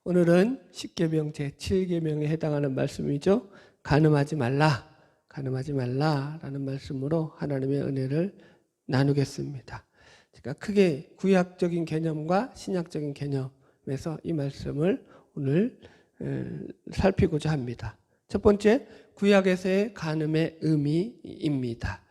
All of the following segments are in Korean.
오늘은 십계명 제7계명에 해당하는 말씀이죠. 간음하지 말라, 간음하지 말라라는 말씀으로 하나님의 은혜를 나누겠습니다. 제가 크게 구약적인 개념과 신약적인 개념에서 이 말씀을 오늘 살피고자 합니다. 첫 번째, 구약에서의 간음의 의미입니다.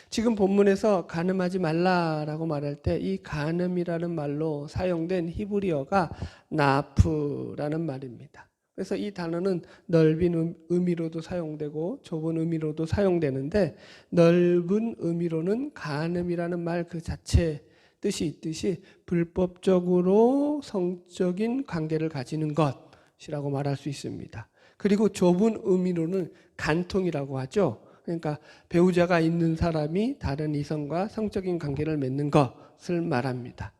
지금 본문에서 간음하지 말라라고 말할 때 이 간음이라는 말로 사용된 히브리어가 나프라는 말입니다. 그래서 이 단어는 넓은 의미로도 사용되고 좁은 의미로도 사용되는데, 넓은 의미로는 간음이라는 말 그 자체 뜻이 있듯이 불법적으로 성적인 관계를 가지는 것이라고 말할 수 있습니다. 그리고 좁은 의미로는 간통이라고 하죠. 그러니까 배우자가 있는 사람이 다른 이성과 성적인 관계를 맺는 것을 말합니다.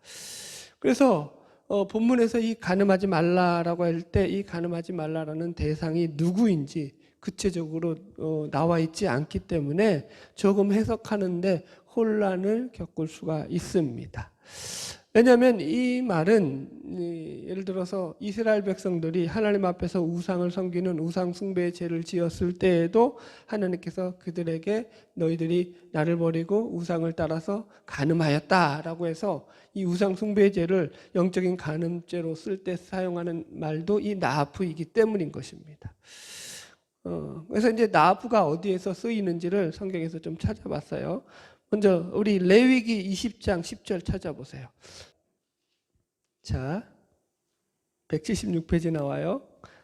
그래서 본문에서 이 간음하지 말라라고 할 때 이 간음하지 말라라는 대상이 누구인지 구체적으로 나와 있지 않기 때문에 조금 해석하는데 혼란을 겪을 수가 있습니다. 왜냐하면 이 말은 예를 들어서 이스라엘 백성들이 하나님 앞에서 우상을 섬기는 우상 숭배의 죄를 지었을 때에도 하나님께서 그들에게 너희들이 나를 버리고 우상을 따라서 간음하였다라고 해서 이 우상 숭배의 죄를 영적인 간음죄로 쓸 때 사용하는 말도 이 나아프이기 때문인 것입니다. 그래서 이제 나아프가 어디에서 쓰이는지를 성경에서 좀 찾아봤어요. 먼저 우리 레위기 20장 10절 찾아보세요. 자, 176페이지 나와요.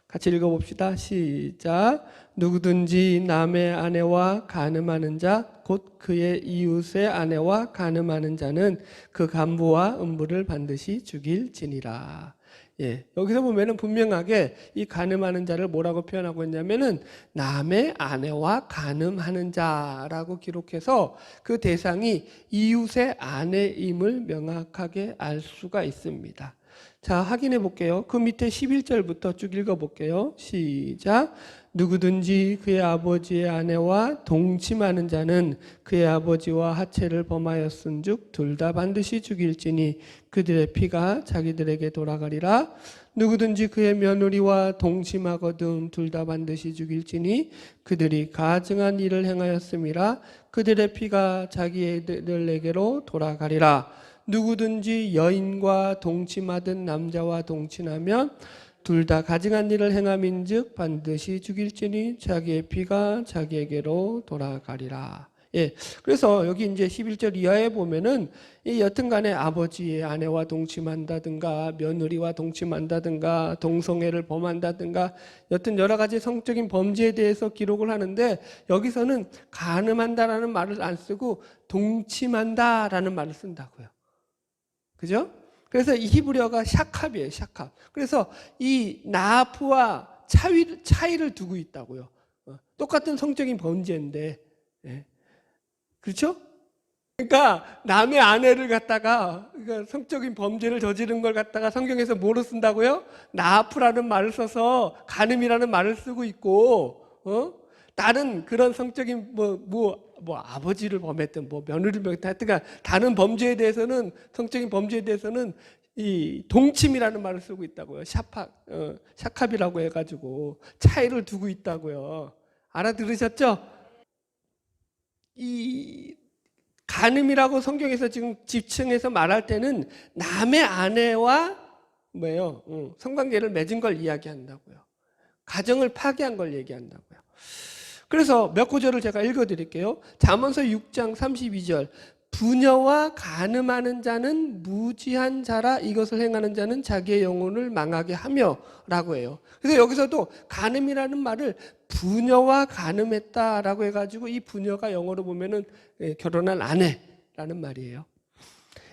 같이 읽어봅시다. 시작. 누구든지 남의 아내와 간음하는 자, 곧 그의 이웃의 아내와 간음하는 자는 그 간부와 음부를 반드시 죽일지니라. 예, 여기서 보면은 분명하게 이 간음하는 자를 뭐라고 표현하고 있냐면은 남의 아내와 간음하는 자라고 기록해서 그 대상이 이웃의 아내임을 명확하게 알 수가 있습니다. 자, 확인해 볼게요. 그 밑에 11절부터 쭉 읽어 볼게요. 시작. 누구든지 그의 아버지의 아내와 동침하는 자는 그의 아버지와 하체를 범하였은즉 둘 다 반드시 죽일지니 그들의 피가 자기들에게 돌아가리라. 누구든지 그의 며느리와 동침하거든 둘 다 반드시 죽일지니 그들이 가증한 일을 행하였음이라. 그들의 피가 자기들에게로 돌아가리라. 누구든지 여인과 동침하든 남자와 동침하면 둘 다 가증한 일을 행함인즉 반드시 죽일지니 자기의 피가 자기에게로 돌아가리라. 예, 그래서 여기 이제 11절 이하에 보면은 이 여튼간에 아버지의 아내와 동침한다든가 며느리와 동침한다든가 동성애를 범한다든가 여튼 여러 가지 성적인 범죄에 대해서 기록을 하는데, 여기서는 간음한다라는 말을 안 쓰고 동침한다라는 말을 쓴다고요. 그죠? 그래서 이 히브리어가 샤캅이에요, 샤캅. 그래서 이 나아프와 차이를 두고 있다고요. 똑같은 성적인 범죄인데, 예. 그렇죠? 그러니까 남의 아내를 갖다가 그러니까 성적인 범죄를 저지른 걸 갖다가 성경에서 뭐로 쓴다고요? 나아프라는 말을 써서 간음이라는 말을 쓰고 있고, 다른 그런 성적인 아버지를 범했든 며느리를 범했든 하여튼 다른 범죄에 대해서는, 성적인 범죄에 대해서는 이 동침이라는 말을 쓰고 있다고요. 샤캅이라고 해가지고 차이를 두고 있다고요. 알아들으셨죠? 이 간음이라고 성경에서 지금 집중해서 말할 때는 남의 아내와 성관계를 맺은 걸 이야기한다고요. 가정을 파괴한 걸 얘기한다고요. 그래서 몇 구절을 제가 읽어드릴게요. 잠언서 6장 32절. 부녀와 간음하는 자는 무지한 자라 이것을 행하는 자는 자기의 영혼을 망하게 하며 라고 해요. 그래서 여기서도 간음이라는 말을 부녀와 간음했다라고 해가지고 이 부녀가 영어로 보면은 결혼한 아내라는 말이에요.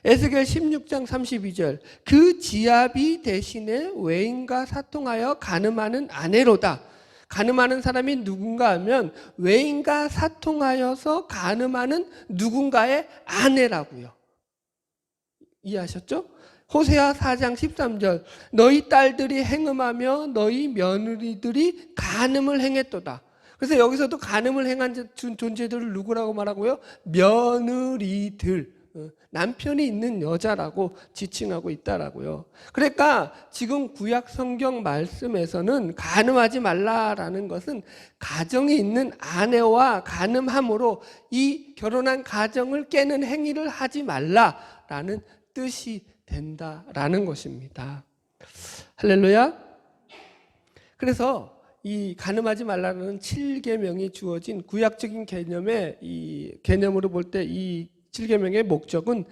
에스겔 16장 32절. 그 지압이 대신에 외인과 사통하여 간음하는 아내로다. 간음하는 사람이 누군가 하면 외인과 사통하여서 간음하는 누군가의 아내라고요. 이해하셨죠? 호세아 4장 13절. 너희 딸들이 행음하며 너희 며느리들이 간음을 행했도다. 그래서 여기서도 간음을 행한 존재들을 누구라고 말하고요? 며느리들. 남편이 있는 여자라고 지칭하고 있다라고요. 그러니까 지금 구약 성경 말씀에서는 간음하지 말라라는 것은 가정에 있는 아내와 간음함으로 이 결혼한 가정을 깨는 행위를 하지 말라라는 뜻이 된다라는 것입니다. 할렐루야. 그래서 이 간음하지 말라는 7계명이 주어진 구약적인 개념의 이 개념으로 볼 때 이 7계명의 목적은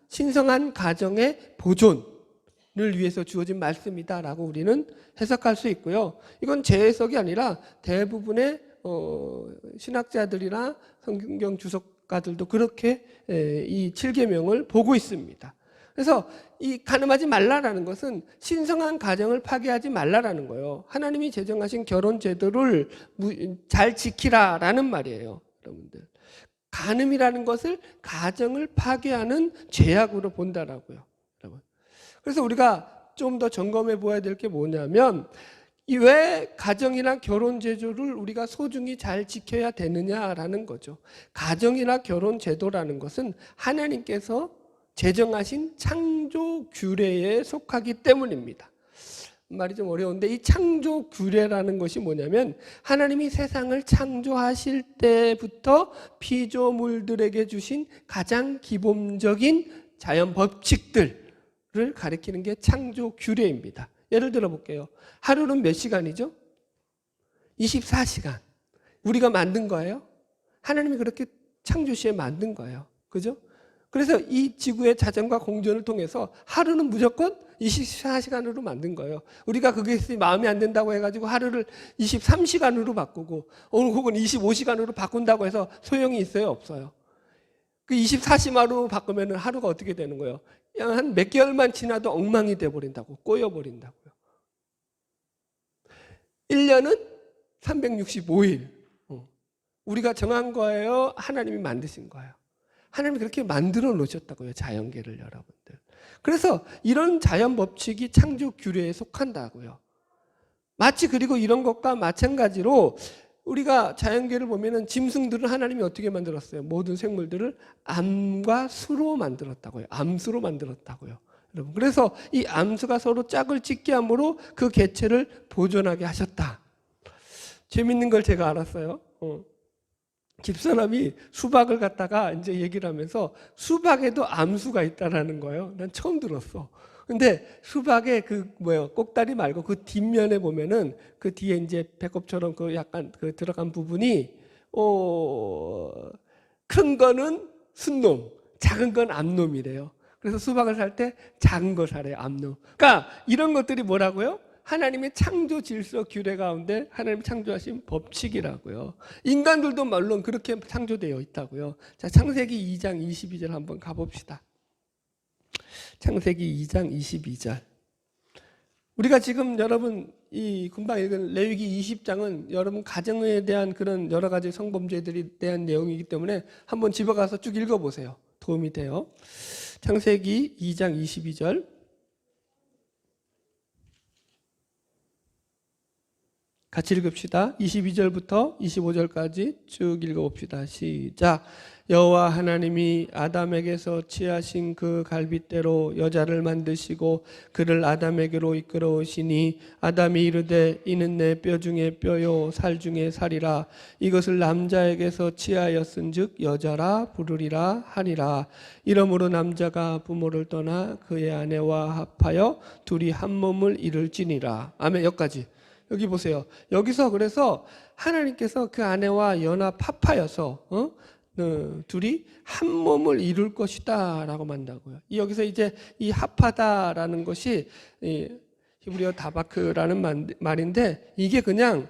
신성한 가정의 보존을 위해서 주어진 말씀이다라고 우리는 해석할 수 있고요. 이건 제 해석이 아니라 대부분의 신학자들이나 성경 주석가들도 그렇게 이 7계명을 보고 있습니다. 그래서 이 간음하지 말라라는 것은 신성한 가정을 파괴하지 말라라는 거예요. 하나님이 제정하신 결혼 제도를 잘 지키라라는 말이에요, 여러분들. 간음이라는 것을 가정을 파괴하는 죄악으로 본다라고요, 여러분. 그래서 우리가 좀 더 점검해 보아야 될 게 뭐냐면 왜 가정이나 결혼 제도를 우리가 소중히 잘 지켜야 되느냐라는 거죠. 가정이나 결혼 제도라는 것은 하나님께서 제정하신 창조 규례에 속하기 때문입니다. 말이 좀 어려운데 이 창조 규례라는 것이 뭐냐면 하나님이 세상을 창조하실 때부터 피조물들에게 주신 가장 기본적인 자연 법칙들을 가리키는 게 창조 규례입니다. 예를 들어 볼게요. 하루는 몇 시간이죠? 24시간. 우리가 만든 거예요. 하나님이 그렇게 창조 시에 만든 거예요. 그죠? 그래서 이 지구의 자전과 공전을 통해서 하루는 무조건 24시간으로 만든 거예요. 우리가 그게 마음에 안 든다고 해가지고 하루를 23시간으로 바꾸고 혹은 25시간으로 바꾼다고 해서 소용이 있어요? 없어요? 그 24시간으로 바꾸면 하루가 어떻게 되는 거예요? 한 몇 개월만 지나도 엉망이 돼버린다고, 꼬여버린다고요. 1년은 365일. 우리가 정한 거예요? 하나님이 만드신 거예요? 하나님이 그렇게 만들어 놓으셨다고요, 자연계를, 여러분들. 그래서 이런 자연 법칙이 창조 규례에 속한다고요. 마치 그리고 이런 것과 마찬가지로 우리가 자연계를 보면은 짐승들은 하나님이 어떻게 만들었어요? 모든 생물들을 암과 수로 만들었다고요. 암수로 만들었다고요, 여러분. 그래서 이 암수가 서로 짝을 찢게 함으로 그 개체를 보존하게 하셨다. 재밌는 걸 제가 알았어요. 집사람이 수박을 갖다가 이제 얘기를 하면서 수박에도 암수가 있다라는 거예요. 난 처음 들었어. 근데 수박의 꼭다리 말고 그 뒷면에 보면은 그 뒤에 이제 배꼽처럼 그 약간 그 들어간 부분이 큰 거는 순놈, 작은 건 암놈이래요. 그래서 수박을 살 때 작은 걸 사래요, 암놈. 그러니까 이런 것들이 뭐라고요? 하나님의 창조 질서 규례 가운데 하나님이 창조하신 법칙이라고요. 인간들도 물론 그렇게 창조되어 있다고요. 자, 창세기 2장 22절 한번 가봅시다. 창세기 2장 22절. 우리가 지금 여러분 이 금방 읽은 레위기 20장은 여러분 가정에 대한 그런 여러 가지 성범죄들에 대한 내용이기 때문에 한번 집에 가서 쭉 읽어보세요. 도움이 돼요. 창세기 2장 22절. 같이 읽읍시다. 22절부터 25절까지 쭉 읽어봅시다. 시작. 여호와 하나님이 아담에게서 취하신 그 갈빗대로 여자를 만드시고 그를 아담에게로 이끌어 오시니 아담이 이르되 이는 내 뼈 중에 뼈요 살 중에 살이라. 이것을 남자에게서 취하였은즉 여자라 부르리라 하니라. 이러므로 남자가 부모를 떠나 그의 아내와 합하여 둘이 한 몸을 이룰지니라. 아멘. 여기까지. 여기 보세요. 여기서 그래서 하나님께서 그 아내와 연합합하여서 둘이 한 몸을 이룰 것이다 라고 만다고요. 여기서 이제 이 합하다라는 것이 히브리어 다바크라는 말인데 이게 그냥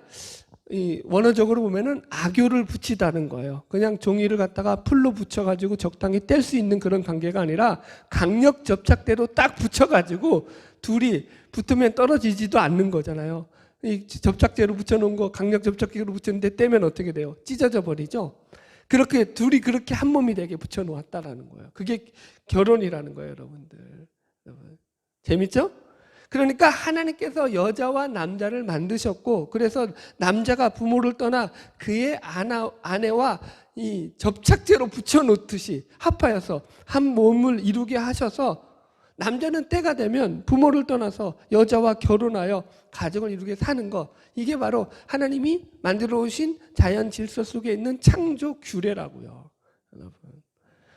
원어적으로 보면은 악교를 붙이다는 거예요. 그냥 종이를 갖다가 풀로 붙여가지고 적당히 뗄 수 있는 그런 관계가 아니라 강력 접착대로 딱 붙여가지고 둘이 붙으면 떨어지지도 않는 거잖아요. 이 접착제로 붙여놓은 거 강력 접착제로 붙였는데 떼면 어떻게 돼요? 찢어져 버리죠. 그렇게 둘이 그렇게 한 몸이 되게 붙여놓았다라는 거예요. 그게 결혼이라는 거예요, 여러분들. 재밌죠? 그러니까 하나님께서 여자와 남자를 만드셨고 그래서 남자가 부모를 떠나 그의 아내와 이 접착제로 붙여놓듯이 합하여서 한 몸을 이루게 하셔서 남자는 때가 되면 부모를 떠나서 여자와 결혼하여 가정을 이루게 사는 것, 이게 바로 하나님이 만들어 오신 자연 질서 속에 있는 창조 규례라고요, 여러분.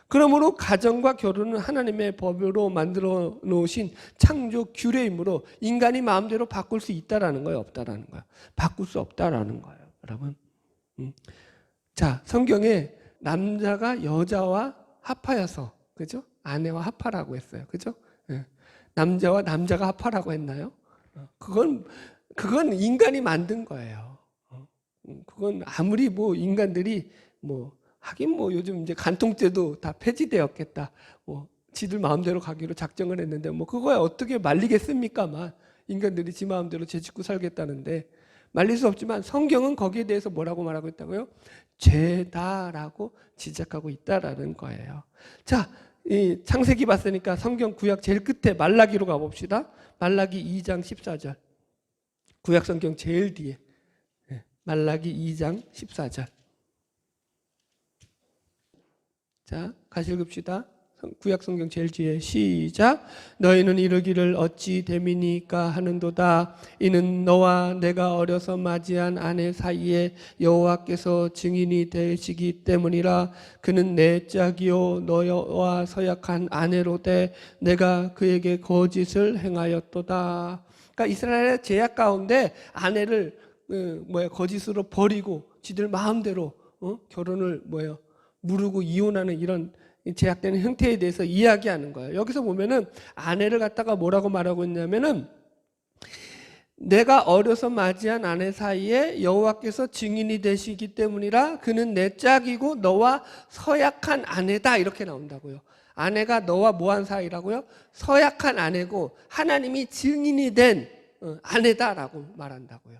그러므로 가정과 결혼은 하나님의 법으로 만들어 놓으신 창조 규례이므로 인간이 마음대로 바꿀 수 있다라는 거예요, 없다라는 거예요? 바꿀 수 없다라는 거예요, 여러분. 자, 성경에 남자가 여자와 합하여서, 그죠? 아내와 합하라고 했어요, 그죠? 예. 남자와 남자가 합하라고 했나요? 그건 인간이 만든 거예요. 그건 아무리 뭐 인간들이 뭐 하긴 뭐 요즘 이제 간통죄도 다 폐지되었겠다. 뭐 지들 마음대로 가기로 작정을 했는데 뭐 그거에 어떻게 말리겠습니까만, 인간들이 지 마음대로 죄짓고 살겠다는데 말릴 수 없지만 성경은 거기에 대해서 뭐라고 말하고 있다고요? 죄다라고 지적하고 있다라는 거예요. 자, 이 창세기 봤으니까 성경 구약 제일 끝에 말라기로 가봅시다. 말라기 2장 14절. 구약 성경 제일 뒤에. 말라기 2장 14절. 자, 같이 읽읍시다. 구약 성경 제일 뒤에 시작. 너희는 이르기를 어찌 됨이니까 하는도다. 이는 너와 내가 어려서 맞이한 아내 사이에 여호와께서 증인이 되시기 때문이라. 그는 내 짝이요 너와 서약한 아내로되 내가 그에게 거짓을 행하였도다. 그러니까 이스라엘의 제약 가운데 아내를 거짓으로 버리고 지들 마음대로 결혼을 무르고 이혼하는 이런 제약되는 형태에 대해서 이야기하는 거예요. 여기서 보면은 아내를 갖다가 뭐라고 말하고 있냐면은 내가 어려서 맞이한 아내 사이에 여호와께서 증인이 되시기 때문이라. 그는 내 짝이고 너와 서약한 아내다, 이렇게 나온다고요. 아내가 너와 뭐한 사이라고요? 서약한 아내고 하나님이 증인이 된 아내다라고 말한다고요.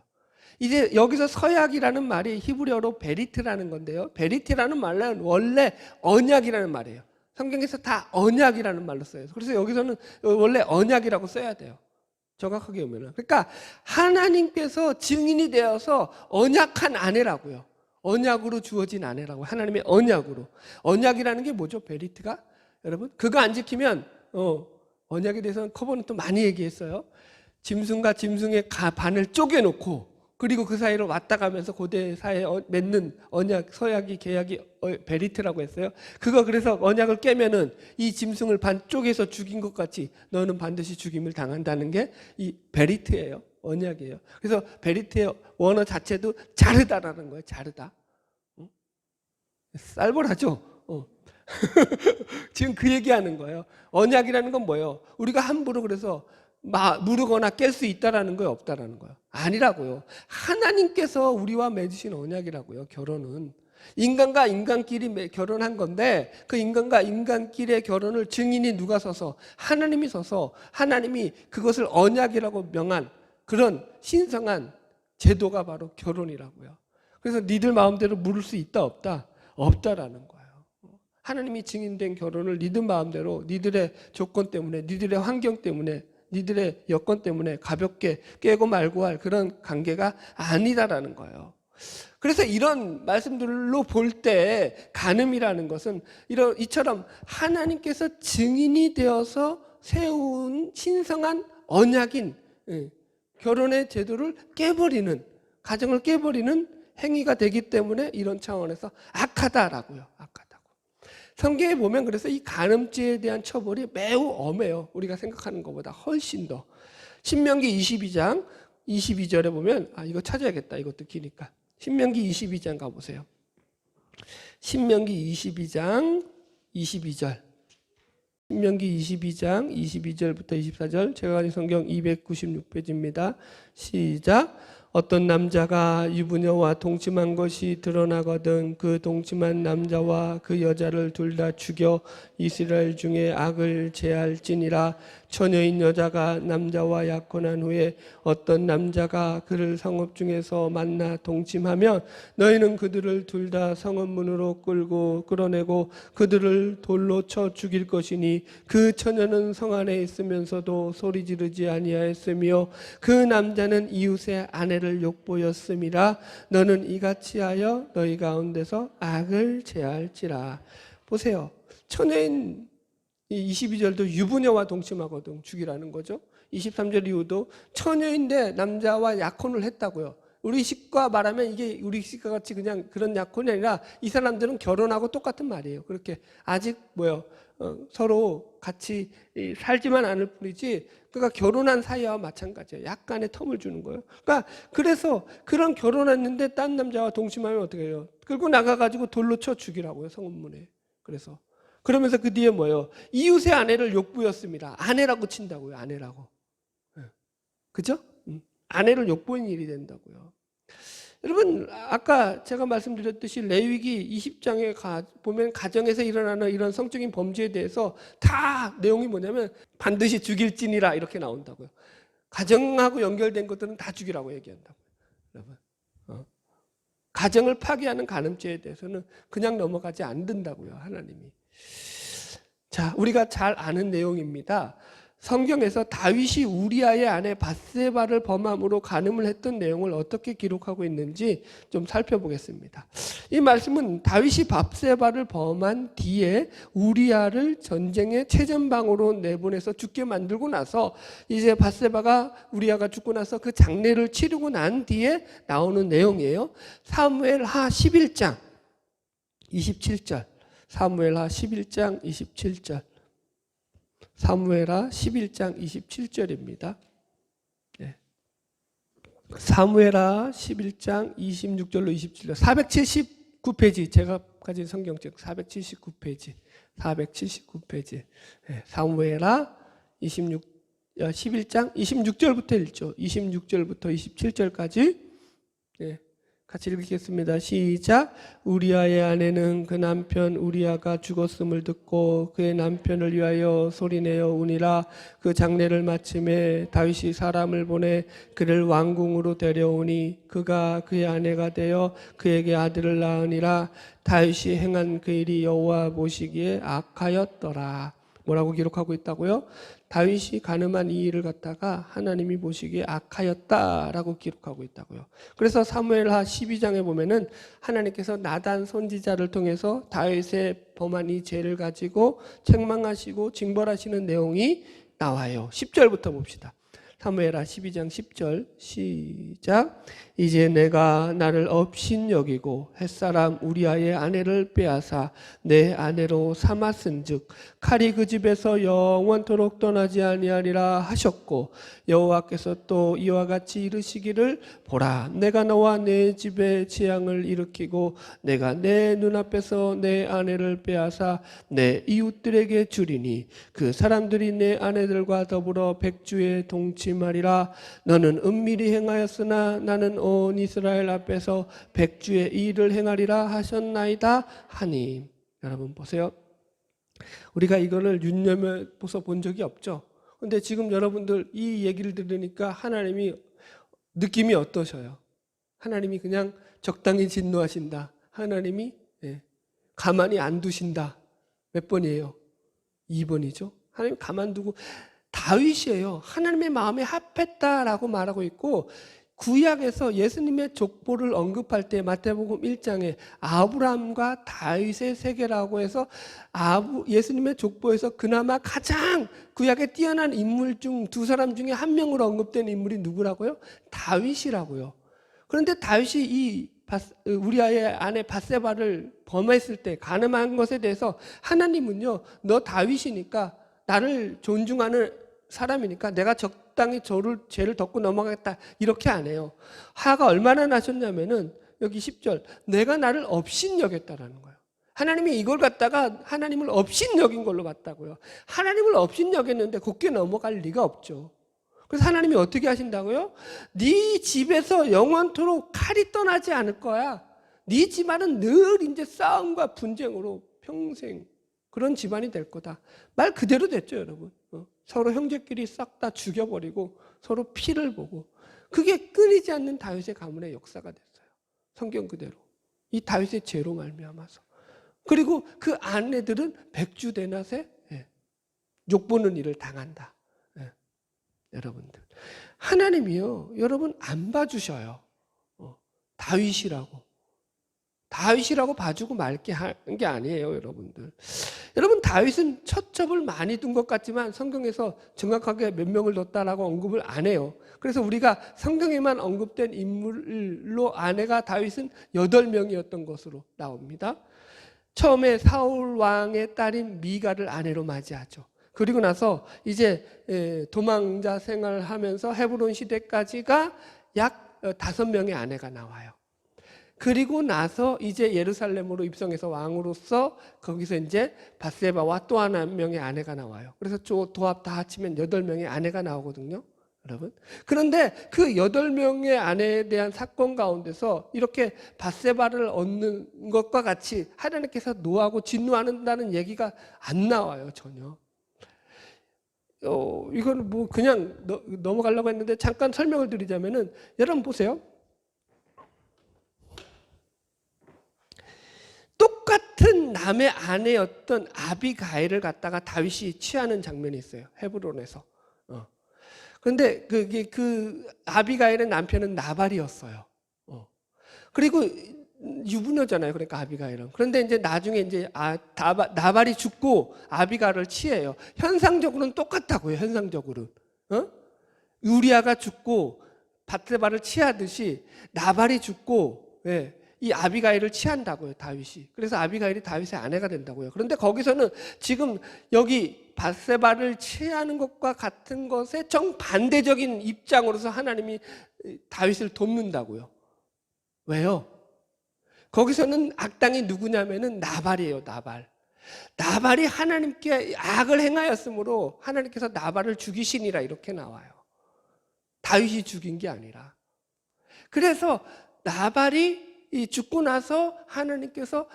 이제 여기서 서약이라는 말이 히브리어로 베리트라는 건데요. 베리트라는 말은 원래 언약이라는 말이에요. 성경에서 다 언약이라는 말로 써요. 그래서 여기서는 원래 언약이라고 써야 돼요, 정확하게 보면은. 그러니까 하나님께서 증인이 되어서 언약한 아내라고요. 언약으로 주어진 아내라고, 하나님의 언약으로. 언약이라는 게 뭐죠? 베리트가? 여러분, 그거 안 지키면 언약에 대해서는 커버는 또 많이 얘기했어요. 짐승과 짐승의 반을 쪼개놓고 그리고 그 사이로 왔다 가면서 고대 사회에 맺는 언약, 서약이, 계약이 베리트라고 했어요. 그거 그래서 언약을 깨면은 이 짐승을 반 쪼개서 죽인 것 같이 너는 반드시 죽임을 당한다는 게 이 베리트예요, 언약이에요. 그래서 베리트의 원어 자체도 자르다라는 거예요, 자르다. 쌀벌하죠? 지금 그 얘기하는 거예요. 언약이라는 건 뭐예요? 우리가 함부로 그래서 무르거나 깰 수 있다라는 거예요, 없다라는 거예요? 아니라고요. 하나님께서 우리와 맺으신 언약이라고요. 결혼은 인간과 인간끼리 결혼한 건데, 그 인간과 인간끼리의 결혼을 증인이 누가 서서? 하나님이 서서, 하나님이 그것을 언약이라고 명한 그런 신성한 제도가 바로 결혼이라고요. 그래서 니들 마음대로 물을 수 있다, 없다? 없다라는 거예요. 하나님이 증인된 결혼을 니들 마음대로, 니들의 조건 때문에, 니들의 환경 때문에, 니들의 여건 때문에 가볍게 깨고 말고 할 그런 관계가 아니다라는 거예요. 그래서 이런 말씀들로 볼 때 간음이라는 것은 이처럼 하나님께서 증인이 되어서 세운 신성한 언약인 결혼의 제도를 깨버리는, 가정을 깨버리는 행위가 되기 때문에 이런 차원에서 악하다라고요. 악하다고. 성경에 보면 그래서 이 간음죄에 대한 처벌이 매우 엄해요. 우리가 생각하는 것보다 훨씬 더. 신명기 22장 22절에 보면, 이거 찾아야겠다, 이것도 기니까. 신명기 22장 가보세요. 신명기 22장 22절. 신명기 22장 22절부터 24절. 제가 가진 성경 296페이지입니다. 시작. 어떤 남자가 유부녀와 동침한 것이 드러나거든 그 동침한 남자와 그 여자를 둘 다 죽여 이스라엘 중에 악을 제할지니라. 처녀인 여자가 남자와 약혼한 후에 어떤 남자가 그를 성읍 중에서 만나 동침하면 너희는 그들을 둘 다 성읍 문으로 끌어내고 그들을 돌로 쳐 죽일 것이니 그 처녀는 성 안에 있으면서도 소리 지르지 아니하였으며 그 남자는 이웃의 아내를 욕보였음이라. 너는 이같이 하여 너희 가운데서 악을 제할지라. 보세요. 처녀인 22절도 유부녀와 동침하거든 죽이라는 거죠. 23절 이후도 처녀인데 남자와 약혼을 했다고요. 우리 식과 말하면 이게 우리 식과 같이 그냥 그런 약혼이 아니라 이 사람들은 결혼하고 똑같은 말이에요. 그렇게 아직 서로 같이 살지만 않을 뿐이지, 그러니까 결혼한 사이와 마찬가지예요. 약간의 텀을 주는 거예요. 그러니까 그래서 그런 결혼했는데 딴 남자와 동침하면 어떻게 해요? 끌고 나가가지고 돌로 쳐 죽이라고요, 성문에. 그래서 그러면서 그 뒤에 뭐예요? 이웃의 아내를 욕부였습니다. 아내라고 친다고요. 아내라고. 그죠? 아내를 욕보인 일이 된다고요. 여러분, 아까 제가 말씀드렸듯이 레위기 20장에 보면 가정에서 일어나는 이런 성적인 범죄에 대해서 다 내용이 뭐냐면 반드시 죽일지니라 이렇게 나온다고요. 가정하고 연결된 것들은 다 죽이라고 얘기한다고요. 여러분, 가정을 파괴하는 간음죄에 대해서는 그냥 넘어가지 않는다고요, 하나님이. 자, 우리가 잘 아는 내용입니다. 성경에서 다윗이 우리아의 아내 밧세바를 범함으로 간음을 했던 내용을 어떻게 기록하고 있는지 좀 살펴보겠습니다. 이 말씀은 다윗이 밧세바를 범한 뒤에 우리아를 전쟁의 최전방으로 내보내서 죽게 만들고 나서 이제 밧세바가 우리아가 죽고 나서 그 장례를 치르고 난 뒤에 나오는 내용이에요. 사무엘하 11장 27절. 사무엘하 11장 27절. 사무엘하 11장 27절입니다. 네. 사무엘하 11장 26절로 27절. 479페이지. 제가 가진 성경책 479페이지. 479페이지. 네. 사무엘하 11장 26절부터 읽죠. 26절부터 27절까지. 네. 같이 읽겠습니다. 시작. 우리아의 아내는 그 남편 우리아가 죽었음을 듣고 그의 남편을 위하여 소리내어 우니라. 그 장례를 마침에 다윗이 사람을 보내 그를 왕궁으로 데려오니 그가 그의 아내가 되어 그에게 아들을 낳으니라. 다윗이 행한 그 일이 여호와 보시기에 악하였더라. 뭐라고 기록하고 있다고요? 다윗이 간음한 이 일을 갖다가 하나님이 보시기에 악하였다라고 기록하고 있다고요. 그래서 사무엘하 12장에 보면은 하나님께서 나단 선지자를 통해서 다윗의 범한 이 죄를 가지고 책망하시고 징벌하시는 내용이 나와요. 10절부터 봅시다. 사무엘하 12장 10절 시작. 이제 내가 나를 업신여기고 햇사람 우리아의 아내를 빼앗아 내 아내로 삼았은즉 칼이 그 집에서 영원토록 떠나지 아니하리라 하셨고 여호와께서 또 이와 같이 이르시기를 보라 내가 너와 내 집에 재앙을 일으키고 내가 내 눈앞에서 내 아내를 빼앗아 내 이웃들에게 주리니 그 사람들이 내 아내들과 더불어 백주에 동침하리라. 너는 은밀히 행하였으나 나는 온 이스라엘 앞에서 백주의 일을 행하리라 하셨나이다 하니. 여러분 보세요. 우리가 이거를 눈여겨서 본 적이 없죠. 근데 지금 여러분들 이 얘기를 들으니까 하나님이 느낌이 어떠셔요? 하나님이 그냥 적당히 진노하신다. 하나님이 가만히 안 두신다. 몇 번이에요? 2번이죠. 하나님 가만두고 다윗이에요. 하나님의 마음에 합했다라고 말하고 있고 구약에서 예수님의 족보를 언급할 때 마태복음 1장에 아브라함과 다윗의 세계라고 해서 예수님의 족보에서 그나마 가장 구약에 뛰어난 인물 중 두 사람 중에 한 명으로 언급된 인물이 누구라고요? 다윗이라고요. 그런데 다윗이 이 우리아의 아내 밧세바를 범했을 때 간음한 것에 대해서 하나님은요, 너 다윗이니까 나를 존중하는 사람이니까 내가 적당히 죄를 덮고 넘어가겠다 이렇게 안 해요. 화가 얼마나 나셨냐면은 여기 10절 내가 나를 업신여겼다라는 거예요. 하나님이 이걸 갖다가 하나님을 업신여긴 걸로 봤다고요. 하나님을 업신여겼는데 곱게 넘어갈 리가 없죠. 그래서 하나님이 어떻게 하신다고요? 네 집에서 영원토록 칼이 떠나지 않을 거야. 네 집안은 늘 이제 싸움과 분쟁으로 평생 그런 집안이 될 거다. 말 그대로 됐죠, 여러분. 서로 형제끼리 싹 다 죽여버리고 서로 피를 보고, 그게 끊이지 않는 다윗의 가문의 역사가 됐어요. 성경 그대로 이 다윗의 죄로 말미암아서. 그리고 그 아내들은 백주대낮에 욕보는 일을 당한다. 여러분들, 하나님이요, 여러분 안 봐주셔요. 다윗이라고 봐주고 말게 한 게 아니에요, 여러분들. 여러분, 다윗은 첫 첩을 많이 둔 것 같지만 성경에서 정확하게 몇 명을 뒀다라고 언급을 안 해요. 그래서 우리가 성경에만 언급된 인물로 아내가 다윗은 8명이었던 것으로 나옵니다. 처음에 사울 왕의 딸인 미가를 아내로 맞이하죠. 그리고 나서 이제 도망자 생활을 하면서 헤브론 시대까지가 약 5명의 아내가 나와요. 그리고 나서 이제 예루살렘으로 입성해서 왕으로서 거기서 이제 밧세바와 또 한 명의 아내가 나와요. 그래서 도합 다 합치면 8명의 아내가 나오거든요, 여러분. 그런데 그 8명의 아내에 대한 사건 가운데서 이렇게 밧세바를 얻는 것과 같이 하나님께서 노하고 진노한다는 얘기가 안 나와요, 전혀. 이건 뭐 그냥 넘어가려고 했는데 잠깐 설명을 드리자면은, 여러분 보세요. 똑같은 남의 아내였던 아비가일을 갖다가 다윗이 취하는 장면이 있어요, 헤브론에서. 그런데 그 아비가일의 남편은 나발이었어요. 그리고 유부녀잖아요, 그러니까 아비가일은. 그런데 이제 나중에 이제 나발이 죽고 아비가일을 취해요. 현상적으로는 똑같다고요, 현상적으로는. 우리아가 죽고 밧세바를 취하듯이 나발이 죽고, 이 아비가일을 취한다고요, 다윗이. 그래서 아비가일이 다윗의 아내가 된다고요. 그런데 거기서는 지금 여기 밧세바를 취하는 것과 같은 것에 정반대적인 입장으로서 하나님이 다윗을 돕는다고요. 왜요? 거기서는 악당이 누구냐면은 나발이에요, 나발. 나발이 하나님께 악을 행하였으므로 하나님께서 나발을 죽이시니라, 이렇게 나와요. 다윗이 죽인 게 아니라. 그래서 나발이 죽고 나서 하나님께서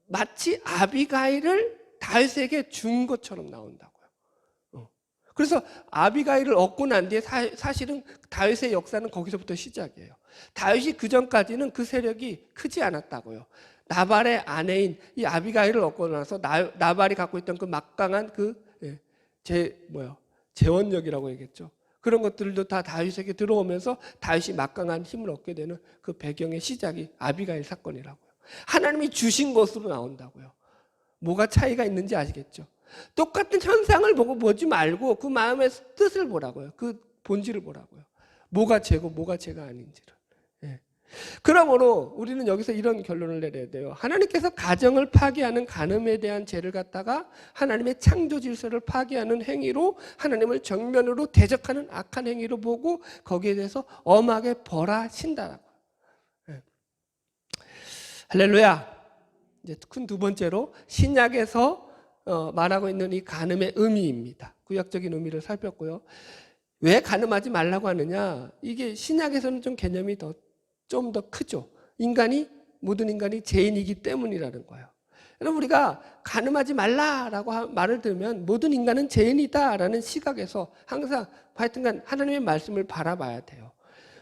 마치 아비가일을 다윗에게 준 것처럼 나온다고요. 그래서 아비가일을 얻고 난 뒤에 사실은 다윗의 역사는 거기서부터 시작이에요. 다윗이 그 전까지는 그 세력이 크지 않았다고요. 나발의 아내인 이 아비가일을 얻고 나서 나발이 갖고 있던 그 막강한 재원력이라고 얘기했죠. 그런 것들도 다 다윗에게 들어오면서 다윗이 막강한 힘을 얻게 되는 그 배경의 시작이 아비가일 사건이라고요. 하나님이 주신 것으로 나온다고요. 뭐가 차이가 있는지 아시겠죠? 똑같은 현상을 보고 보지 말고 그 마음의 뜻을 보라고요. 그 본질을 보라고요. 뭐가 죄고 뭐가 죄가 아닌지를. 그러므로 우리는 여기서 이런 결론을 내려야 돼요. 하나님께서 가정을 파괴하는 간음에 대한 죄를 갖다가 하나님의 창조 질서를 파괴하는 행위로, 하나님을 정면으로 대적하는 악한 행위로 보고 거기에 대해서 엄하게 벌하신다라고. 할렐루야. 이제 큰 두 번째로 신약에서 말하고 있는 이 간음의 의미입니다. 구약적인 의미를 살폈고요. 왜 간음하지 말라고 하느냐? 이게 신약에서는 좀 개념이 좀 더 크죠. 모든 인간이 죄인이기 때문이라는 거예요. 여러분, 우리가 간음하지 말라라고 말을 들으면 모든 인간은 죄인이다라는 시각에서 항상 하여튼간 하나님의 말씀을 바라봐야 돼요.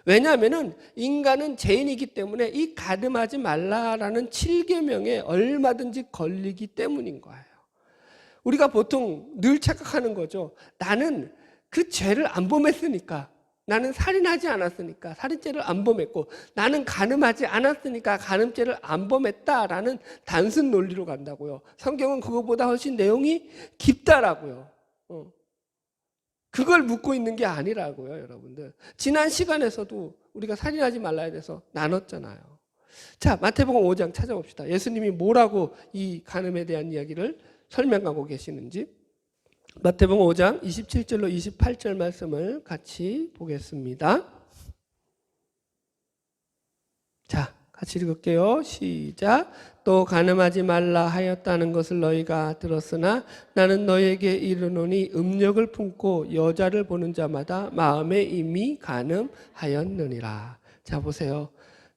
왜냐하면 인간은 죄인이기 때문에 이 간음하지 말라라는 7계명에 얼마든지 걸리기 때문인 거예요. 우리가 보통 늘 착각하는 거죠. 나는 그 죄를 안 범했으니까, 나는 살인하지 않았으니까 살인죄를 안 범했고, 나는 간음하지 않았으니까 간음죄를 안 범했다라는 단순 논리로 간다고요. 성경은 그것보다 훨씬 내용이 깊다라고요. 그걸 묻고 있는 게 아니라고요, 여러분들. 지난 시간에서도 우리가 살인하지 말라에 대해서 나눴잖아요. 자, 마태복음 5장 찾아봅시다. 예수님이 뭐라고 이 간음에 대한 이야기를 설명하고 계시는지. 마태복음 5장 27절로 28절 말씀을 같이 보겠습니다. 자, 같이 읽을게요. 시작. 또 간음하지 말라 하였다는 것을 너희가 들었으나 나는 너희에게 이르노니 음욕을 품고 여자를 보는 자마다 마음에 이미 간음하였느니라. 자, 보세요.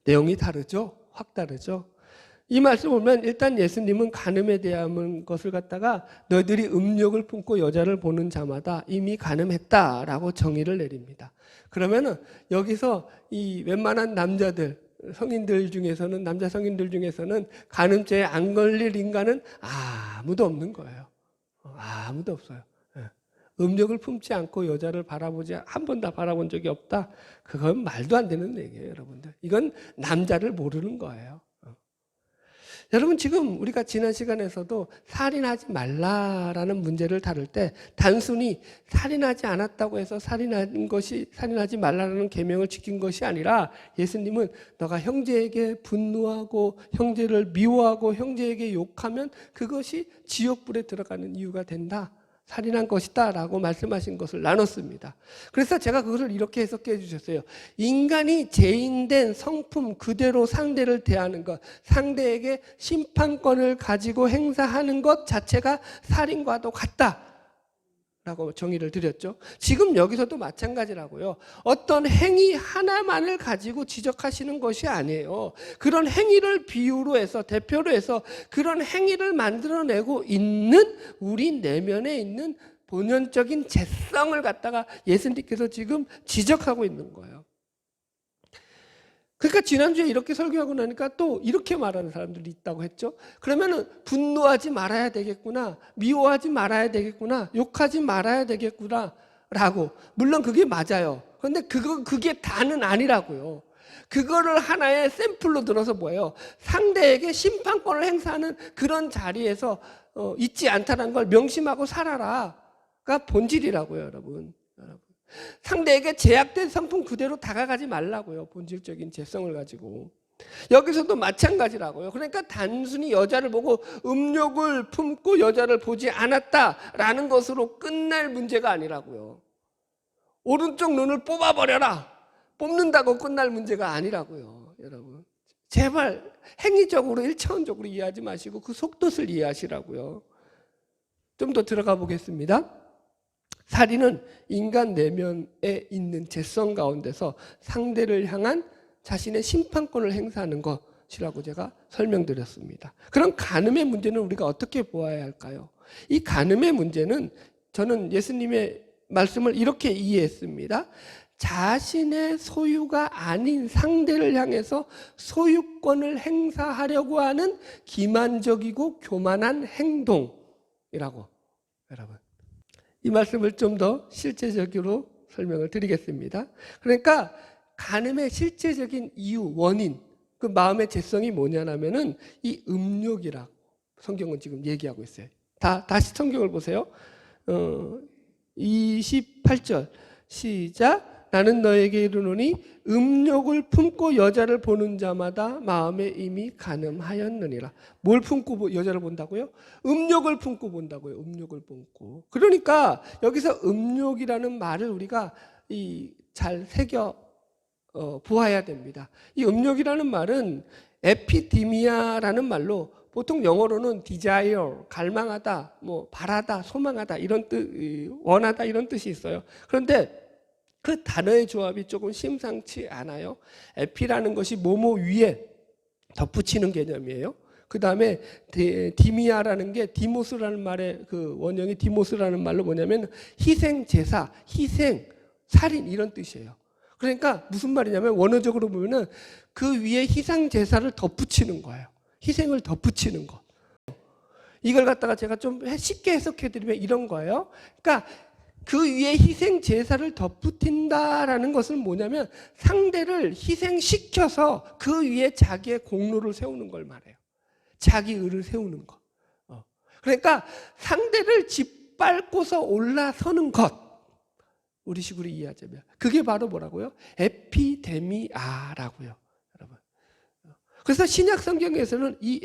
내용이 다르죠? 확 다르죠? 이 말씀을 보면 일단 예수님은 간음에 대한 것을 갖다가 너희들이 음욕을 품고 여자를 보는 자마다 이미 간음했다라고 정의를 내립니다. 그러면은 여기서 이 웬만한 남자들, 성인들 중에서는, 남자 성인들 중에서는 간음죄에 안 걸릴 인간은 아무도 없는 거예요. 아무도 없어요. 음욕을 품지 않고 여자를 바라보지 한 번 다 바라본 적이 없다. 그건 말도 안 되는 얘기예요, 여러분들. 이건 남자를 모르는 거예요. 여러분, 지금 우리가 지난 시간에서도 살인하지 말라라는 문제를 다룰 때 단순히 살인하지 않았다고 해서 살인하지 말라는 계명을 지킨 것이 아니라 예수님은 너가 형제에게 분노하고 형제를 미워하고 형제에게 욕하면 그것이 지옥불에 들어가는 이유가 된다. 살인한 것이다 라고 말씀하신 것을 나눴습니다. 그래서 제가 그것을 이렇게 해석해 주셨어요. 인간이 죄인된 성품 그대로 상대를 대하는 것, 상대에게 심판권을 가지고 행사하는 것 자체가 살인과도 같다 라고 정의를 드렸죠. 지금 여기서도 마찬가지라고요. 어떤 행위 하나만을 가지고 지적하시는 것이 아니에요. 그런 행위를 비유로 해서, 대표로 해서 그런 행위를 만들어내고 있는 우리 내면에 있는 본연적인 죄성을 갖다가 예수님께서 지금 지적하고 있는 거예요. 그러니까 지난주에 이렇게 설교하고 나니까 또 이렇게 말하는 사람들이 있다고 했죠. 그러면은 분노하지 말아야 되겠구나, 미워하지 말아야 되겠구나, 욕하지 말아야 되겠구나 라고. 물론 그게 맞아요. 그런데 그게 다는 아니라고요. 그거를 하나의 샘플로 들어서 뭐예요? 상대에게 심판권을 행사하는 그런 자리에서 있지 않다는 걸 명심하고 살아라가 본질이라고요, 여러분. 상대에게 제약된 성품 그대로 다가가지 말라고요. 본질적인 죄성을 가지고. 여기서도 마찬가지라고요. 그러니까 단순히 여자를 보고 음욕을 품고 여자를 보지 않았다라는 것으로 끝날 문제가 아니라고요. 오른쪽 눈을 뽑아버려라. 뽑는다고 끝날 문제가 아니라고요. 여러분, 제발 행위적으로 1차원적으로 이해하지 마시고 그 속뜻을 이해하시라고요. 좀 더 들어가 보겠습니다. 살인은 인간 내면에 있는 죄성 가운데서 상대를 향한 자신의 심판권을 행사하는 것이라고 제가 설명드렸습니다. 그럼 간음의 문제는 우리가 어떻게 보아야 할까요? 이 간음의 문제는 저는 예수님의 말씀을 이렇게 이해했습니다. 자신의 소유가 아닌 상대를 향해서 소유권을 행사하려고 하는 기만적이고 교만한 행동이라고. 여러분, 이 말씀을 좀 더 실제적으로 설명을 드리겠습니다. 그러니까 간음의 실제적인 이유, 원인, 그 마음의 죄성이 뭐냐면은 이 음욕이라고 성경은 지금 얘기하고 있어요. 다시 성경을 보세요. 28절 시작. 나는 너에게 이르노니 음욕을 품고 여자를 보는 자마다 마음에 이미 간음하였느니라. 뭘 품고 여자를 본다고요? 음욕을 품고 본다고요. 음욕을 품고. 그러니까 여기서 음욕이라는 말을 우리가 잘 새겨 보아야 됩니다. 이 음욕이라는 말은 에피디미아라는 말로 보통 영어로는 desire, 갈망하다, 뭐 바라다, 소망하다 이런 뜻, 원하다 이런 뜻이 있어요. 그런데 그 단어의 조합이 조금 심상치 않아요. 에피라는 것이 뭐뭐 위에 덧붙이는 개념이에요. 그 다음에 디미아라는 게 디모스라는 말의 그 원형이 디모스라는 말로 뭐냐면 희생 제사, 희생, 살인 이런 뜻이에요. 그러니까 무슨 말이냐면 원어적으로 보면은 그 위에 희생 제사를 덧붙이는 거예요. 희생을 덧붙이는 것. 이걸 갖다가 제가 좀 쉽게 해석해 드리면 이런 거예요. 그러니까 그 위에 희생 제사를 덧붙인다라는 것은 뭐냐면 상대를 희생시켜서 그 위에 자기의 공로를 세우는 걸 말해요. 자기 의를 세우는 것. 그러니까 상대를 짓밟고서 올라서는 것. 우리식으로 이해하자면 그게 바로 뭐라고요? 에피데미아라고요. 여러분. 그래서 신약 성경에서는 이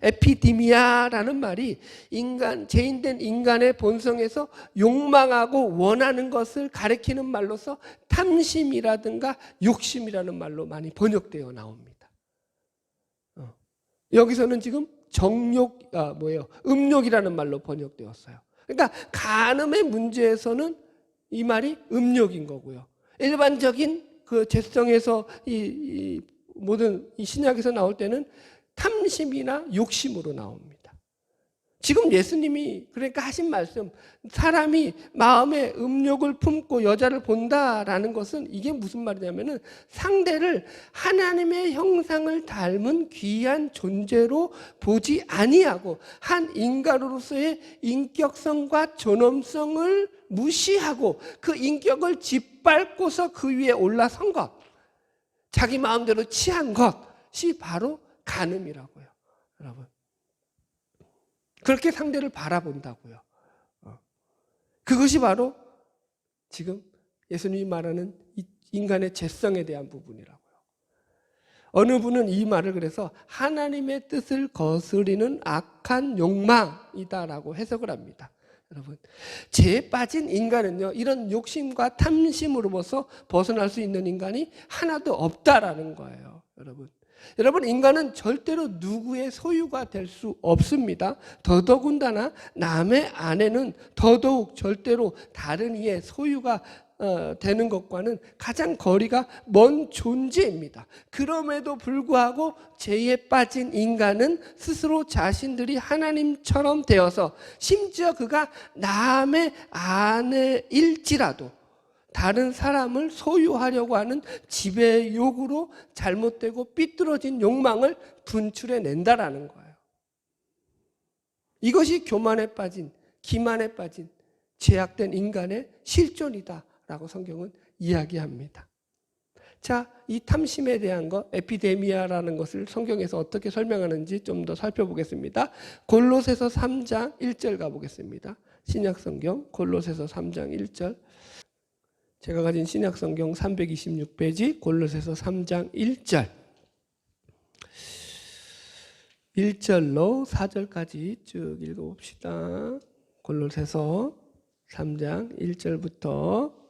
에피디미아라는 말이 죄인된 인간의 본성에서 욕망하고 원하는 것을 가리키는 말로서 탐심이라든가 욕심이라는 말로 많이 번역되어 나옵니다. 여기서는 지금 음욕이라는 말로 번역되었어요. 그러니까 간음의 문제에서는 이 말이 음욕인 거고요. 일반적인 그 죄성에서 모든 이 신약에서 나올 때는 탐심이나 욕심으로 나옵니다. 지금 예수님이 그러니까 하신 말씀, 사람이 마음에 음욕을 품고 여자를 본다라는 것은 이게 무슨 말이냐면은 상대를 하나님의 형상을 닮은 귀한 존재로 보지 아니하고 한 인간으로서의 인격성과 존엄성을 무시하고 그 인격을 짓밟고서 그 위에 올라선 것, 자기 마음대로 취한 것이 바로 간음이라고요, 여러분. 그렇게 상대를 바라본다고요. 그것이 바로 지금 예수님이 말하는 인간의 죄성에 대한 부분이라고요. 어느 분은 이 말을 그래서 하나님의 뜻을 거스리는 악한 욕망이다라고 해석을 합니다. 여러분, 죄에 빠진 인간은요, 이런 욕심과 탐심으로부터 벗어날 수 있는 인간이 하나도 없다라는 거예요. 여러분, 인간은 절대로 누구의 소유가 될 수 없습니다. 더더군다나 남의 아내는 더더욱 절대로 다른 이의 소유가 되는 것과는 가장 거리가 먼 존재입니다. 그럼에도 불구하고 죄에 빠진 인간은 스스로 자신들이 하나님처럼 되어서 심지어 그가 남의 아내일지라도 다른 사람을 소유하려고 하는 지배욕으로 잘못되고 삐뚤어진 욕망을 분출해낸다라는 거예요. 이것이 교만에 빠진, 기만에 빠진 죄악된 인간의 실존이다라고 성경은 이야기합니다. 자, 이 탐심에 대한 것, 에피데미아라는 것을 성경에서 어떻게 설명하는지 좀 더 살펴보겠습니다. 골로새서 3장 1절 가보겠습니다. 신약성경 골로새서 3장 1절. 제가 가진 신약성경 326페이지 골로새서 3장 1절. 1절로 4절까지 쭉 읽어봅시다. 골로새서 3장 1절부터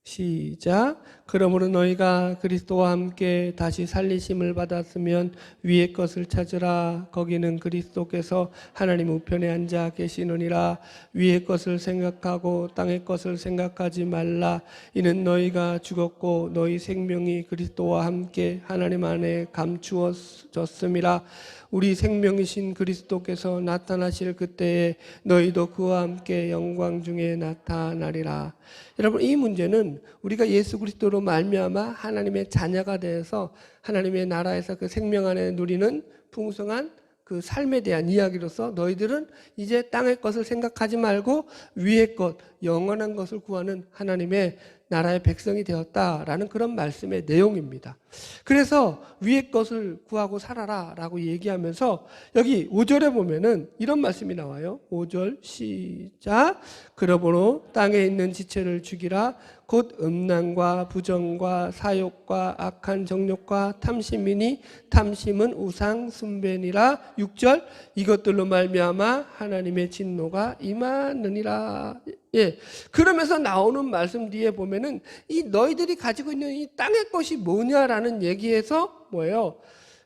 시작. 그러므로 너희가 그리스도와 함께 다시 살리심을 받았으면 위의 것을 찾으라. 거기는 그리스도께서 하나님 우편에 앉아 계시느니라. 위의 것을 생각하고 땅의 것을 생각하지 말라. 이는 너희가 죽었고 너희 생명이 그리스도와 함께 하나님 안에 감추어졌음이라. 우리 생명이신 그리스도께서 나타나실 그때에 너희도 그와 함께 영광 중에 나타나리라. 여러분, 이 문제는 우리가 예수 그리스도로 말미암아 하나님의 자녀가 되어서 하나님의 나라에서 그 생명 안에 누리는 풍성한 그 삶에 대한 이야기로서 너희들은 이제 땅의 것을 생각하지 말고 위의 것, 영원한 것을 구하는 하나님의 나라의 백성이 되었다라는 그런 말씀의 내용입니다. 그래서 위의 것을 구하고 살아라 라고 얘기하면서 여기 5절에 보면은 이런 말씀이 나와요. 5절 시작. 그러므로 땅에 있는 지체를 죽이라. 곧 음란과 부정과 사욕과 악한 정욕과 탐심이니 탐심은 우상 숭배니라. 6절. 이것들로 말미암아 하나님의 진노가 임하느니라. 예. 그러면서 나오는 말씀 뒤에 보면은 이 너희들이 가지고 있는 이 땅의 것이 뭐냐라는 얘기에서 뭐예요?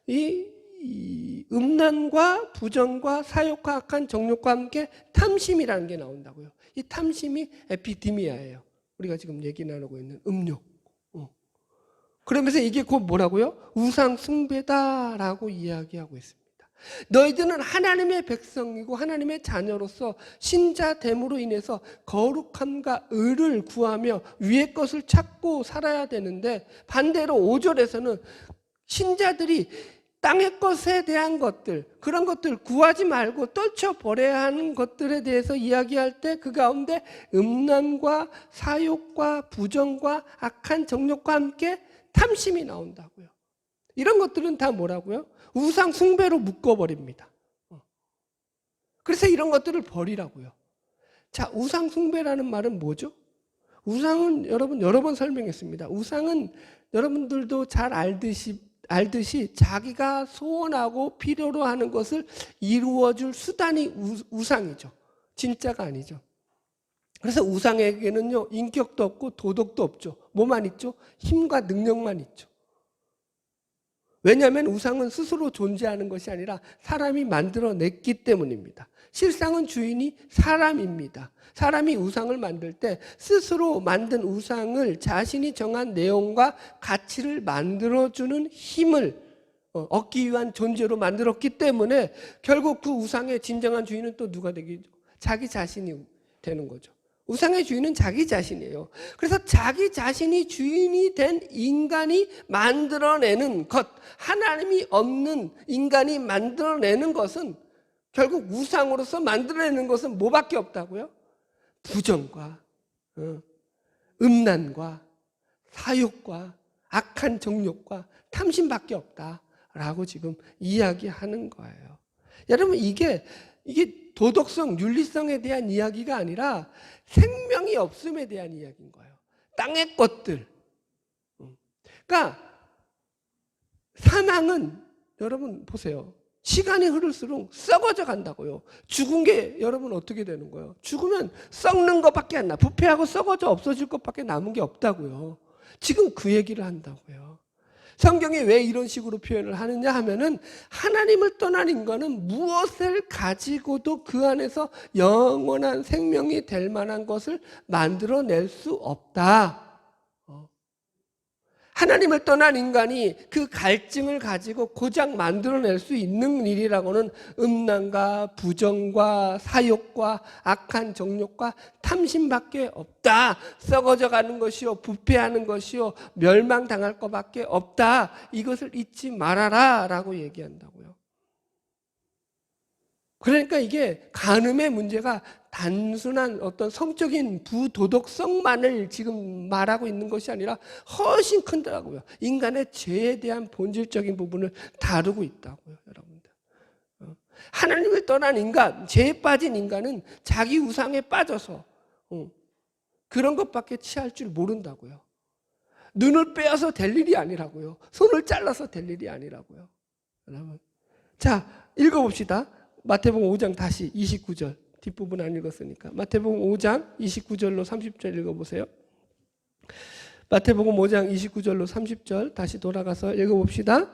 이 음란과 부정과 사욕과 악한 정욕과 함께 탐심이라는 게 나온다고요. 이 탐심이 에피디미아예요. 우리가 지금 얘기 나누고 있는 음욕. 그러면서 이게 곧 뭐라고요? 우상 숭배다라고 이야기하고 있습니다. 너희들은 하나님의 백성이고 하나님의 자녀로서 신자됨으로 인해서 거룩함과 의를 구하며 위의 것을 찾고 살아야 되는데 반대로 5절에서는 신자들이 땅의 것에 대한 것들, 그런 것들 구하지 말고 떨쳐버려야 하는 것들에 대해서 이야기할 때 그 가운데 음란과 사욕과 부정과 악한 정욕과 함께 탐심이 나온다고요. 이런 것들은 다 뭐라고요? 우상 숭배로 묶어버립니다. 그래서 이런 것들을 버리라고요. 자, 우상 숭배라는 말은 뭐죠? 우상은 여러분 여러 번 설명했습니다. 우상은 여러분들도 잘 알듯이 자기가 소원하고 필요로 하는 것을 이루어줄 수단이 우상이죠. 진짜가 아니죠. 그래서 우상에게는요, 인격도 없고 도덕도 없죠. 뭐만 있죠? 힘과 능력만 있죠. 왜냐하면 우상은 스스로 존재하는 것이 아니라 사람이 만들어냈기 때문입니다. 실상은 주인이 사람입니다. 사람이 우상을 만들 때 스스로 만든 우상을 자신이 정한 내용과 가치를 만들어주는 힘을 얻기 위한 존재로 만들었기 때문에 결국 그 우상의 진정한 주인은 또 누가 되겠죠? 자기 자신이 되는 거죠. 우상의 주인은 자기 자신이에요. 그래서 자기 자신이 주인이 된 인간이 만들어내는 것, 하나님이 없는 인간이 만들어내는 것은 결국 우상으로서 만들어내는 것은 뭐밖에 없다고요? 부정과 음란과 사욕과 악한 정욕과 탐심밖에 없다라고 지금 이야기하는 거예요. 여러분 이게 도덕성, 윤리성에 대한 이야기가 아니라 생명이 없음에 대한 이야기인 거예요. 땅의 것들. 그러니까 사망은 여러분 보세요. 시간이 흐를수록 썩어져 간다고요. 죽은 게 여러분 어떻게 되는 거예요? 죽으면 썩는 것밖에 안 나. 부패하고 썩어져 없어질 것밖에 남은 게 없다고요. 지금 그 얘기를 한다고요. 성경이 왜 이런 식으로 표현을 하느냐 하면은 하나님을 떠난 인간은 무엇을 가지고도 그 안에서 영원한 생명이 될 만한 것을 만들어낼 수 없다. 하나님을 떠난 인간이 그 갈증을 가지고 고작 만들어낼 수 있는 일이라고는 음란과 부정과 사욕과 악한 정욕과 탐심밖에 없다. 썩어져 가는 것이요, 부패하는 것이요, 멸망당할 것밖에 없다. 이것을 잊지 말아라 라고 얘기한다고요. 그러니까 이게 간음의 문제가 단순한 어떤 성적인 부도덕성만을 지금 말하고 있는 것이 아니라 훨씬 큰다고요. 인간의 죄에 대한 본질적인 부분을 다루고 있다고요, 여러분들. 하나님을 떠난 인간, 죄에 빠진 인간은 자기 우상에 빠져서 그런 것밖에 취할 줄 모른다고요. 눈을 빼앗아 될 일이 아니라고요. 손을 잘라서 될 일이 아니라고요. 여러분. 자, 읽어봅시다. 마태복음 5장 다시 29절. 뒷부분 안 읽었으니까. 마태복음 5장 29절로 30절 읽어보세요. 마태복음 5장 29절로 30절 다시 돌아가서 읽어봅시다.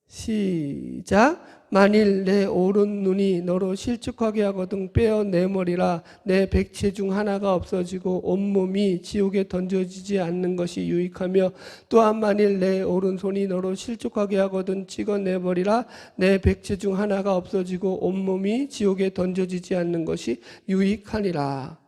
시작. 만일 내 오른 눈이 너로 실족하게 하거든 빼어내머리라. 내 백체 중 하나가 없어지고 온몸이 지옥에 던져지지 않는 것이 유익하며, 또한 만일 내 오른손이 너로 실족하게 하거든 찍어내버리라. 내 백체 중 하나가 없어지고 온몸이 지옥에 던져지지 않는 것이 유익하니라.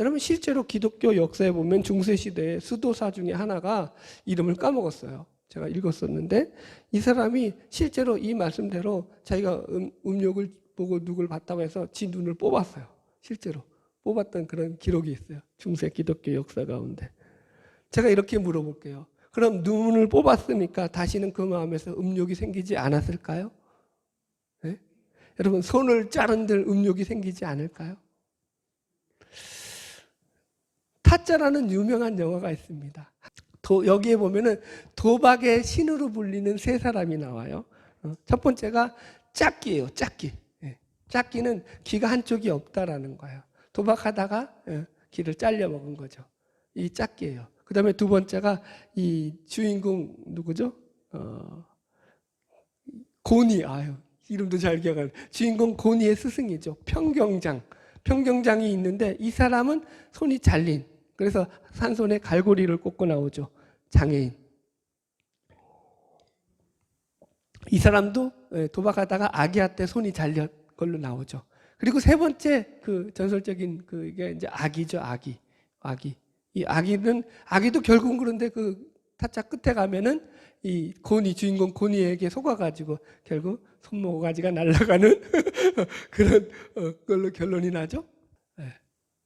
여러분 실제로 기독교 역사에 보면 중세시대의 수도사 중에 하나가 이름을 까먹었어요. 제가 읽었었는데 이 사람이 실제로 이 말씀대로 자기가 음욕을 보고 누굴 봤다고 해서 지 눈을 뽑았어요. 실제로 뽑았던 그런 기록이 있어요. 중세 기독교 역사 가운데. 제가 이렇게 물어볼게요. 그럼 눈을 뽑았으니까 다시는 그 마음에서 음욕이 생기지 않았을까요? 네? 여러분 손을 자른들 음욕이 생기지 않을까요? 타짜라는 유명한 영화가 있습니다. 여기에 보면은 도박의 신으로 불리는 세 사람이 나와요. 첫 번째가 짝귀예요. 짝귀. 짝귀는 귀가 한쪽이 없다라는 거예요. 도박하다가 귀를 잘려 먹은 거죠. 이 짝귀예요. 그 다음에 두 번째가 이 주인공 누구죠? 고니. 이름도 잘 기억하네. 주인공 고니의 스승이죠. 평경장이 있는데 이 사람은 손이 잘린, 그래서 산손에 갈고리를 꽂고 나오죠. 장애인. 이 사람도 도박하다가 아기야 때 손이 잘린 걸로 나오죠. 그리고 세 번째 그 전설적인 그게 이제 아기죠. 아기. 이 아기도 결국은 그런데 그 타짜 끝에 가면은 이 주인공 고니에게 속아가지고 결국 손모가지가 날아가는 그런 걸로 결론이 나죠.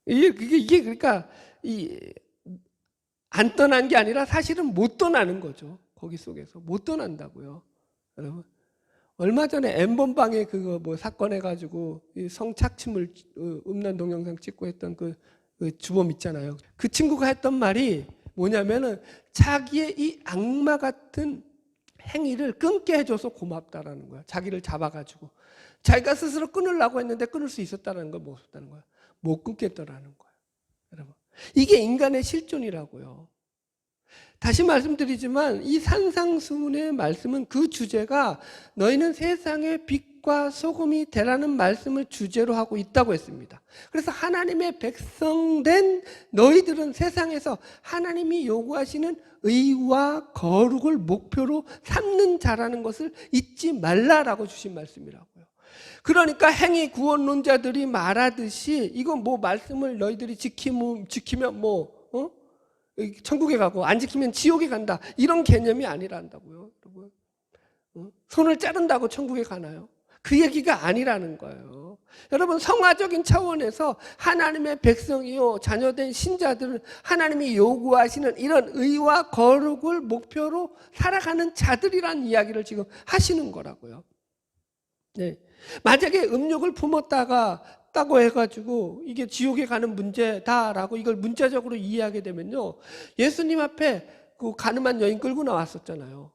이게 그러니까 안 떠난 게 아니라 사실은 못 떠나는 거죠. 거기 속에서 못 떠난다고요. 여러분 얼마 전에 엠번방에 그거 뭐 사건 해가지고 성착취물 음란 동영상 찍고 했던 그 주범 있잖아요. 그 친구가 했던 말이 뭐냐면은 자기의 이 악마 같은 행위를 끊게 해줘서 고맙다라는 거야. 자기를 잡아가지고 자기가 스스로 끊으려고 했는데 끊을 수 있었다는 걸 못 썼다는 거야. 못 끊겠더라는 거야. 여러분 이게 인간의 실존이라고요. 다시 말씀드리지만 이 산상수훈의 말씀은 그 주제가 너희는 세상의 빛과 빛과 소금이 되라는 말씀을 주제로 하고 있다고 했습니다. 그래서 하나님의 백성된 너희들은 세상에서 하나님이 요구하시는 의와 거룩을 목표로 삼는 자라는 것을 잊지 말라라고 주신 말씀이라고요. 그러니까 행위 구원론자들이 말하듯이 이건 뭐 말씀을 너희들이 지키면 천국에 가고 안 지키면 지옥에 간다, 이런 개념이 아니란다고요. 여러분, 손을 자른다고 천국에 가나요? 그 얘기가 아니라는 거예요. 여러분, 성화적인 차원에서 하나님의 백성이요 자녀된 신자들은 하나님이 요구하시는 이런 의와 거룩을 목표로 살아가는 자들이라는 이야기를 지금 하시는 거라고요. 네. 만약에 음욕을 품었다고 해가지고 이게 지옥에 가는 문제다라고 이걸 문자적으로 이해하게 되면요, 예수님 앞에 그 가늠한 여인 끌고 나왔었잖아요.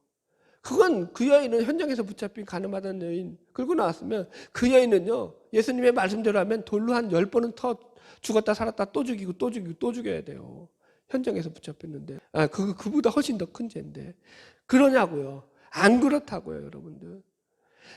그건 그 여인은 현장에서 붙잡힌 가늠하던 여인 끌고 나왔으면 그 여인은요, 예수님의 말씀대로 하면 돌로 한 10번은 더 죽었다 살았다 또 죽이고 또 죽이고 또 죽여야 돼요. 현장에서 붙잡혔는데, 그보다 훨씬 더 큰 죄인데 그러냐고요. 안 그렇다고요, 여러분들.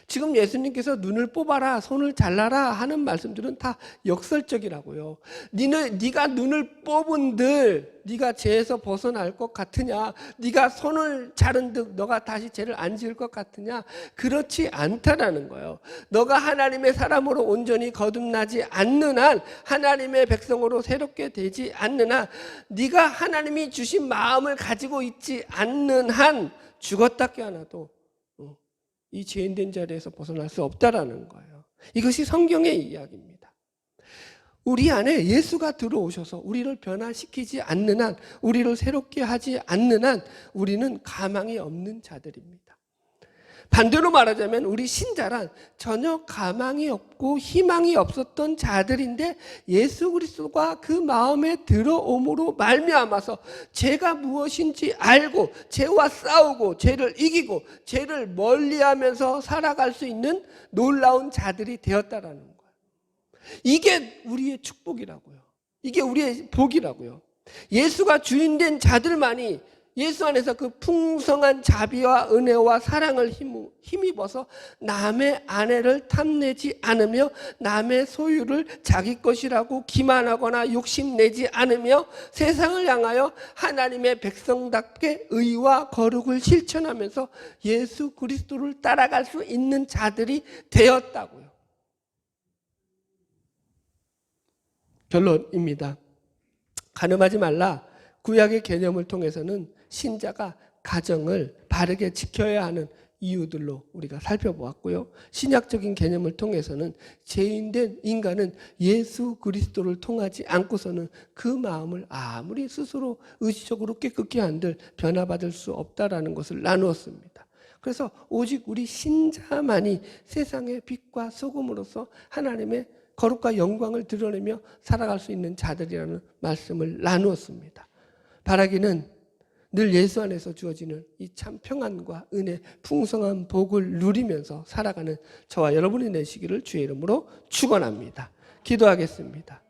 지금 예수님께서 눈을 뽑아라, 손을 잘라라 하는 말씀들은 다 역설적이라고요. 네가 눈을 뽑은들 네가 죄에서 벗어날 것 같으냐? 네가 손을 자른 듯 너가 다시 죄를 안 지을 것 같으냐? 그렇지 않다라는 거예요. 너가 하나님의 사람으로 온전히 거듭나지 않는 한, 하나님의 백성으로 새롭게 되지 않는 한, 네가 하나님이 주신 마음을 가지고 있지 않는 한 죽었다 깨어나도 이 죄인된 자리에서 벗어날 수 없다라는 거예요. 이것이 성경의 이야기입니다. 우리 안에 예수가 들어오셔서 우리를 변화시키지 않는 한, 우리를 새롭게 하지 않는 한 우리는 가망이 없는 자들입니다. 반대로 말하자면 우리 신자란 전혀 가망이 없고 희망이 없었던 자들인데 예수 그리스도가 그 마음에 들어옴으로 말미암아서 죄가 무엇인지 알고 죄와 싸우고 죄를 이기고 죄를 멀리하면서 살아갈 수 있는 놀라운 자들이 되었다라는 거예요. 이게 우리의 축복이라고요. 이게 우리의 복이라고요. 예수가 주인된 자들만이 예수 안에서 그 풍성한 자비와 은혜와 사랑을 힘입어서 남의 아내를 탐내지 않으며 남의 소유를 자기 것이라고 기만하거나 욕심내지 않으며 세상을 향하여 하나님의 백성답게 의와 거룩을 실천하면서 예수 그리스도를 따라갈 수 있는 자들이 되었다고요. 결론입니다. 간음하지 말라. 구약의 개념을 통해서는 신자가 가정을 바르게 지켜야 하는 이유들로 우리가 살펴보았고요. 신약적인 개념을 통해서는 죄인된 인간은 예수 그리스도를 통하지 않고서는 그 마음을 아무리 스스로 의지적으로 깨끗게 한들 변화받을 수 없다라는 것을 나누었습니다. 그래서 오직 우리 신자만이 세상의 빛과 소금으로서 하나님의 거룩과 영광을 드러내며 살아갈 수 있는 자들이라는 말씀을 나누었습니다. 바라기는 늘 예수 안에서 주어지는 이 참 평안과 은혜, 풍성한 복을 누리면서 살아가는 저와 여러분이 되시기를 주의 이름으로 축원합니다. 기도하겠습니다.